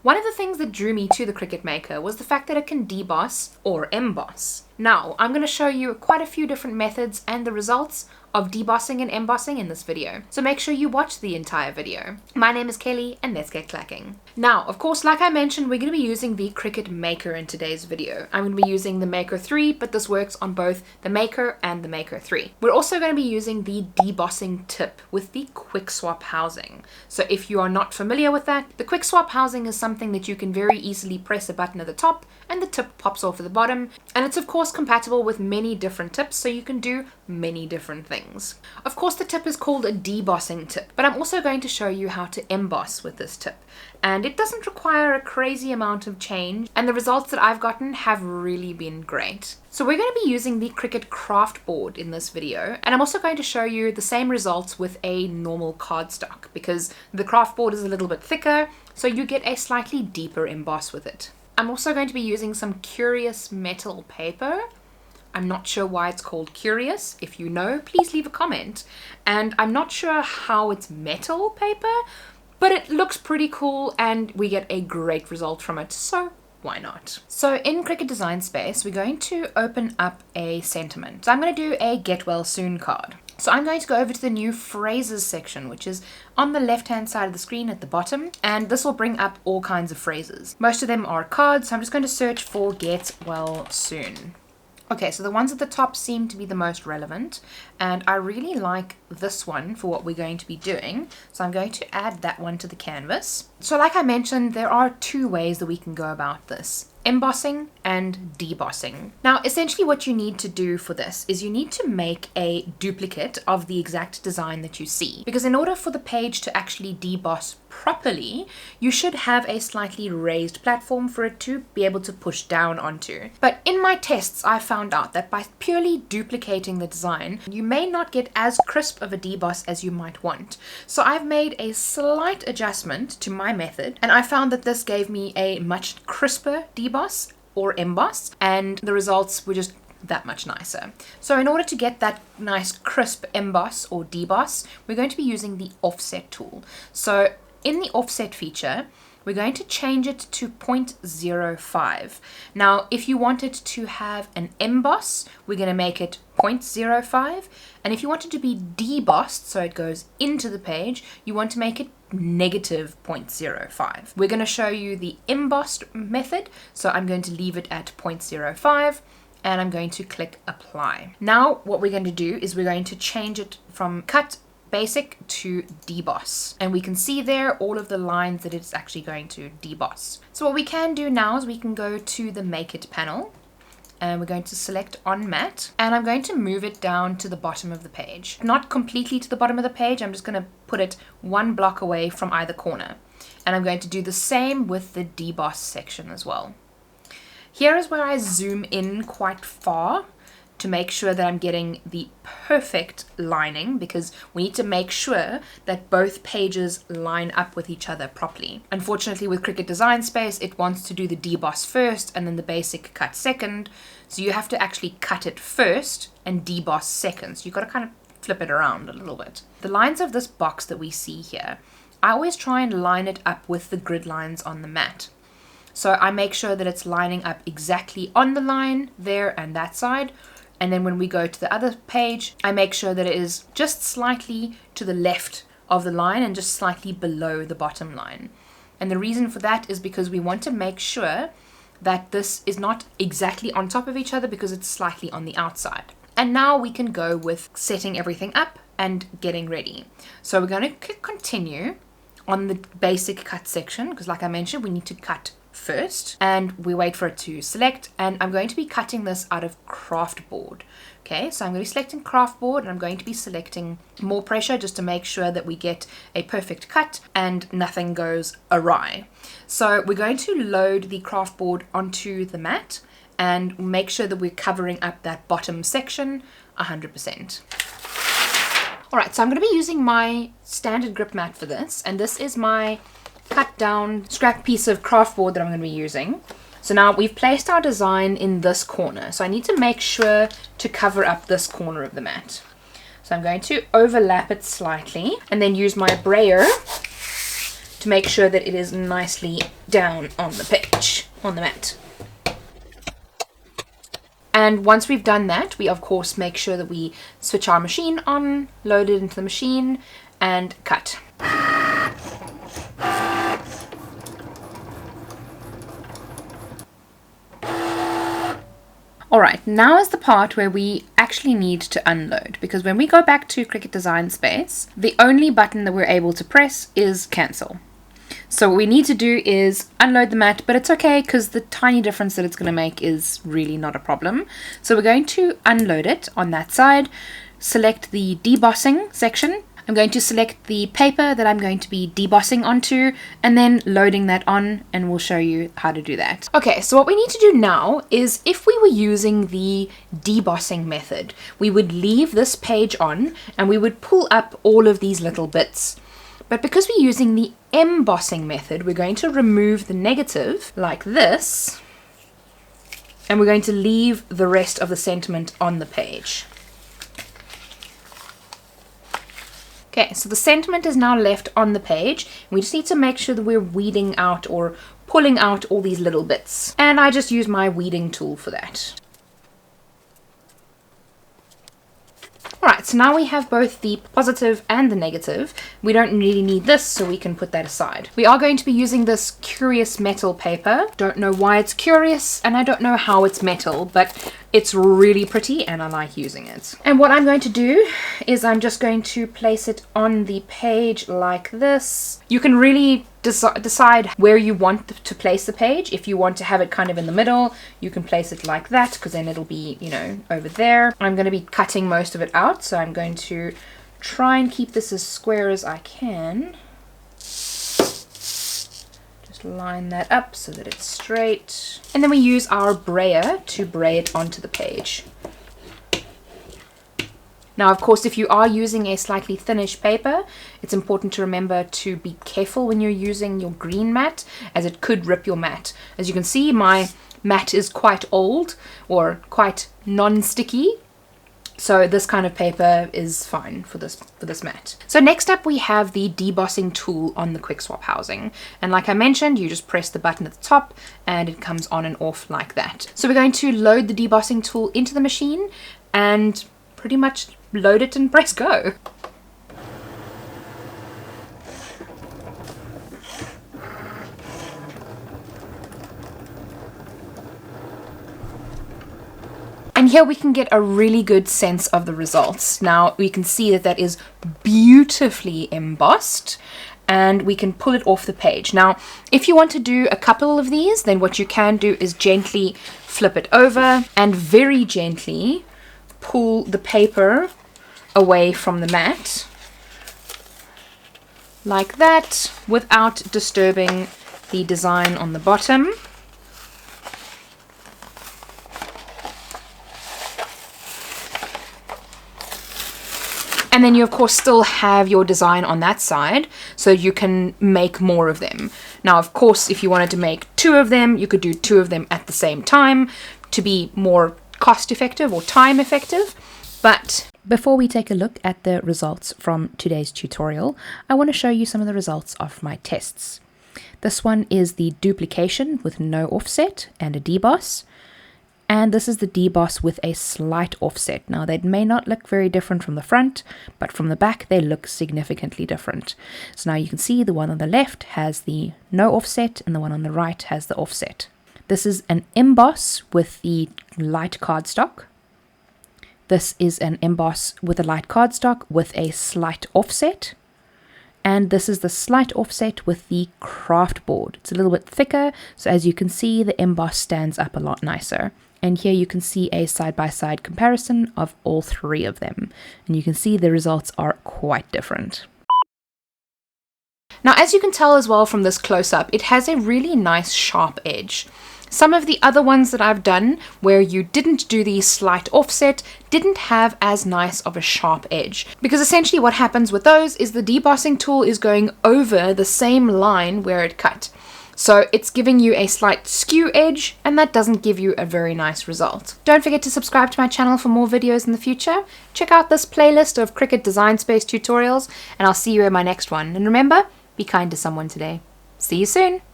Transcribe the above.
One of the things that drew me to the Cricut Maker was the fact that it can deboss or emboss. Now, I'm going to show you quite a few different methods and the results of debossing and embossing in this video. So make sure you watch the entire video. My name is Kelly and let's get clacking. Now, of course, like I mentioned, we're going to be using the Cricut Maker in today's video. I'm going to be using the Maker 3, but this works on both the Maker and the Maker 3. We're also going to be using the debossing tip with the quick swap housing. So if you are not familiar with that, the quick swap housing is something that you can very easily press a button at the top and the tip pops off at the bottom. And it's of course compatible with many different tips, so you can do many different things. Of course, the tip is called a debossing tip, but I'm also going to show you how to emboss with this tip. And it doesn't require a crazy amount of change, and the results that I've gotten have really been great. So we're going to be using the Cricut craft board in this video, and I'm also going to show you the same results with a normal cardstock, because the craft board is a little bit thicker, so you get a slightly deeper emboss with it. I'm also going to be using some curious metal paper. I'm not sure why it's called curious. If you know, please leave a comment. And I'm not sure how it's metal paper, but it looks pretty cool and we get a great result from it, so why not? So in Cricut Design Space, we're going to open up a sentiment. So I'm going to do a get well soon card. So I'm going to go over to the new phrases section, which is on the left hand side of the screen at the bottom, and this will bring up all kinds of phrases. Most of them are cards, so I'm just going to search for get well soon. Okay, so the ones at the top seem to be the most relevant, and I really like this one for what we're going to be doing, so I'm going to add that one to the canvas. So like I mentioned, there are two ways that we can go about this: embossing and debossing. Now, essentially what you need to do for this is you need to make a duplicate of the exact design that you see, because in order for the page to actually deboss properly, you should have a slightly raised platform for it to be able to push down onto. But in my tests, I found out that by purely duplicating the design, you may not get as crisp of a deboss as you might want. So I've made a slight adjustment to my method, and I found that this gave me a much crisper deboss or emboss, and the results were just that much nicer. So in order to get that nice crisp emboss or deboss, we're going to be using the offset tool. So in the offset feature, we're going to change it to 0.05. Now, if you wanted to have an emboss, we're going to make it 0.05. And if you want it to be debossed, so it goes into the page, you want to make it negative 0.05. We're going to show you the embossed method, so I'm going to leave it at 0.05. And I'm going to click apply. Now what we're going to do is we're going to change it from cut basic to deboss, and we can see there all of the lines that it's actually going to deboss. So what we can do now is we can go to the make it panel, and we're going to select on matte, and I'm going to move it down to the bottom of the page. Not completely to the bottom of the page, I'm just going to put it one block away from either corner, and I'm going to do the same with the deboss section as well. Here is where I zoom in quite far to make sure that I'm getting the perfect lining, because we need to make sure that both pages line up with each other properly. Unfortunately, with Cricut Design Space, it wants to do the deboss first and then the basic cut second. So you have to actually cut it first and deboss second. So you've got to kind of flip it around a little bit. The lines of this box that we see here, I always try and line it up with the grid lines on the mat. So I make sure that it's lining up exactly on the line there and that side. And then when we go to the other page, I make sure that it is just slightly to the left of the line and just slightly below the bottom line. And the reason for that is because we want to make sure that this is not exactly on top of each other, because it's slightly on the outside. And now we can go with setting everything up and getting ready. So we're going to click continue on the basic cut section, because like I mentioned, we need to cut first, and we wait for it to select, and I'm going to be cutting this out of craft board. Okay, so I'm going to be selecting craft board, and I'm going to be selecting more pressure just to make sure that we get a perfect cut and nothing goes awry. So we're going to load the craft board onto the mat and make sure that we're covering up that bottom section 100%. Alright, so I'm going to be using my standard grip mat for this, and this is my cut down scrap piece of craft board that I'm going to be using. So now we've placed our design in this corner, so I need to make sure to cover up this corner of the mat. So I'm going to overlap it slightly and then use my brayer to make sure that it is nicely down on the page, on the mat. And once we've done that, we of course make sure that we switch our machine on, load it into the machine, and cut. Alright, now is the part where we actually need to unload, because when we go back to Cricut Design Space, the only button that we're able to press is cancel. So what we need to do is unload the mat, but it's okay because the tiny difference that it's going to make is really not a problem. So we're going to unload it on that side, select the debossing section. I'm going to select the paper that I'm going to be debossing onto, and then loading that on, and we'll show you how to do that. Okay, so what we need to do now is, if we were using the debossing method, we would leave this page on and we would pull up all of these little bits. But because we're using the embossing method, we're going to remove the negative like this, and we're going to leave the rest of the sentiment on the page. Okay, so the sentiment is now left on the page. We just need to make sure that we're weeding out or pulling out all these little bits. And I just use my weeding tool for that. Alright, so now we have both the positive and the negative. We don't really need this, so we can put that aside. We are going to be using this curious metal paper. Don't know why it's curious, and I don't know how it's metal, but it's really pretty and I like using it. And what I'm going to do is I'm just going to place it on the page like this. You can really decide where you want to place the page. If you want to have it kind of in the middle, you can place it like that, because then it'll be, you know, over there. I'm going to be cutting most of it out, so I'm going to try and keep this as square as I can. Just line that up so that it's straight. And then we use our brayer to bray it onto the page. Now, of course, if you are using a slightly thinnish paper, it's important to remember to be careful when you're using your green mat, as it could rip your mat. As you can see, my mat is quite old, or quite non-sticky, so this kind of paper is fine for this mat. So next up, we have the debossing tool on the quick swap housing. And like I mentioned, you just press the button at the top and it comes on and off like that. So we're going to load the debossing tool into the machine and pretty much load it and press go. And here we can get a really good sense of the results. Now we can see that that is beautifully embossed, and we can pull it off the page. Now, if you want to do a couple of these, then what you can do is gently flip it over and very gently pull the paper away from the mat like that, without disturbing the design on the bottom. And then you of course still have your design on that side, so you can make more of them. Now of course, if you wanted to make 2 of them, you could do 2 of them at the same time to be more cost effective or time effective. But before we take a look at the results from today's tutorial, I want to show you some of the results of my tests. This one is the duplication with no offset and a deboss. And this is the deboss with a slight offset. Now, they may not look very different from the front, but from the back, they look significantly different. So now you can see the one on the left has the no offset, and the one on the right has the offset. This is an emboss with the light cardstock. This is an emboss with a light cardstock with a slight offset. And this is the slight offset with the craft board. It's a little bit thicker, so as you can see, the emboss stands up a lot nicer. And here you can see a side-by-side comparison of all 3 of them. And you can see the results are quite different. Now, as you can tell as well from this close-up, it has a really nice sharp edge. Some of the other ones that I've done where you didn't do the slight offset didn't have as nice of a sharp edge, because essentially what happens with those is the debossing tool is going over the same line where it cut. So it's giving you a slight skew edge, and that doesn't give you a very nice result. Don't forget to subscribe to my channel for more videos in the future. Check out this playlist of Cricut Design Space tutorials, and I'll see you in my next one. And remember, Be kind to someone today. See you soon!